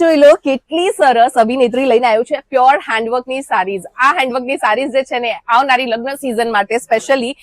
જોઈ લો કેટલી સરસ અભિનેત્રી લઈને આવ્યું છે પ્યોર હેન્ડવર્કની સાડીઝ. આ હેન્ડવર્કની સાડીઝ જે છે ને આવનારી લગ્ન સિઝન માટે સ્પેશિયલી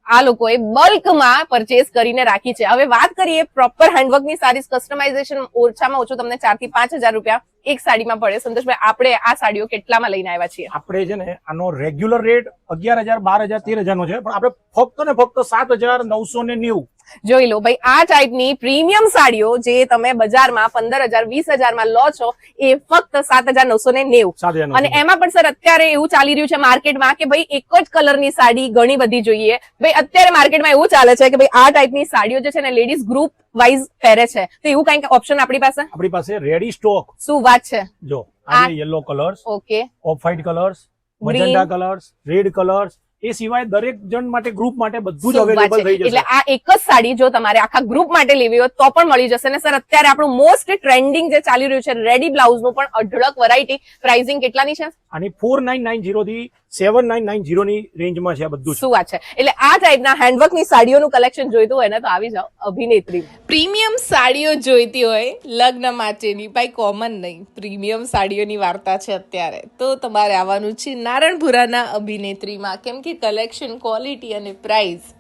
આ લોકોએ બલ્કમાં પરચેસ કરીને રાખી છે. હવે વાત કરીએ પ્રોપર હેન્ડવર્કની સાડીઝ, કસ્ટમાઇઝેશન ઓછામાં ઓછું તમને 4 થી 5 હજાર રૂપિયા એક સાડીમાં પડે. સંતોષભાઈ, આપણે આ સાડીઓ કેટલામાં લઈને આવ્યા છીએ? આપણે છે ને આનો રેગ્યુલર રેટ 11,000, 12,000, 13,000 નો છે, પણ આપણે ફક્ત ને ફક્ત 7,990. જોઈ લો ભાઈ, આ ટાઈપની પ્રીમિયમ સાડીઓ જે તમે બજારમાં 15,000, 20,000 માં લો છો એ ફક્ત 7,990. અને એમાં પણ સર અત્યારે એવું ચાલી રહ્યું છે માર્કેટમાં કે ભાઈ એક જ કલરની સાડી ઘણી બધી જોઈએ. ભાઈ અત્યારે માર્કેટમાં એવું ચાલે છે કે ભાઈ આ ટાઈપની સાડીઓ જે છે ને લેડીઝ ગ્રુપ વાઇઝ પહેરે છે, તો એવું કઈક ઓપ્શન આપણી પાસે રેડી સ્ટોક. શું વાત છે! જો આ yellow colours, okay, off white colours, magenta colours, red colours, એ સિવાય દરેક જણ માટે, ગ્રુપ માટે બધું જ અવેલેબલ થઈ જશે. એટલે આ એક જ સાડી જો તમારે આખા ગ્રુપ માટે લેવી હોય તો પણ મળી જશે ને. સર અત્યારે આપણું મોસ્ટ ટ્રેન્ડિંગ જે ચાલી રહ્યું છે રેડી બ્લાઉઝ નું પણ અઢળક વેરાયટી. પ્રાઇસિંગ કેટલાની છે આની? 4,990 થી 7,990 ની રેન્જમાં છે આ બધું. શું વાત છે! એટલે આ ટાઈપના હેન્ડવર્કની સાડીઓનું કલેક્શન જોઈતું હોય ને તો આવી જાઓ અભિનેત્રી. પ્રીમિયમ સાડીઓ જોઈતી હોય લગ્ન માટેની, ભાઈ કોમન નહીં, પ્રીમિયમ સાડીઓની વાર્તા છે અત્યારે, તો તમારે આવવાનું છે નારણપુરાના અભિનેત્રીમાં. કેમ કે કલેક્શન, ક્વોલિટી અને પ્રાઇસ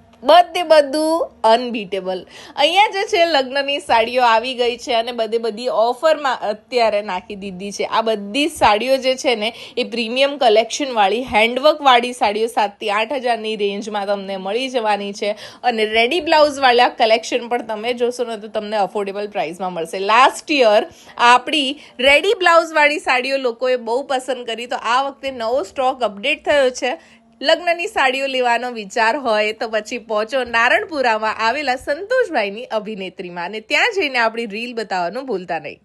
બધું અનબીટેબલ. અહીંયા જે છે લગ્નની સાડીઓ આવી ગઈ છે અને બધી ઓફરમાં અત્યારે નાખી દીધી છે. આ બધી સાડીઓ જે છે ને એ પ્રીમિયમ કલેક્શન વાળી, હેન્ડવર્ક વાળી સાડીઓ 7 થી 8 હજારની રેન્જમાં તમને મળી જવાની છે. અને રેડી બ્લાઉઝ વાળા કલેક્શન પણ તમે જોશો ને તો તમને અફોર્ડેબલ પ્રાઇસમાં મળશે. લાસ્ટ યર આપણી રેડી બ્લાઉઝ વાળી સાડીઓ લોકોએ બહુ પસંદ કરી, તો આ વખતે નવો સ્ટોક અપડેટ થયો છે. લગ્નની સાડીઓ લેવાનો વિચાર હોય તો પછી પહોંચો નારણપુરામાં આવેલા સંતોષભાઈની અભિનેત્રીમાં, અને ત્યાં જઈને આપણી રીલ બતાવવાનું ભૂલતા નહીં.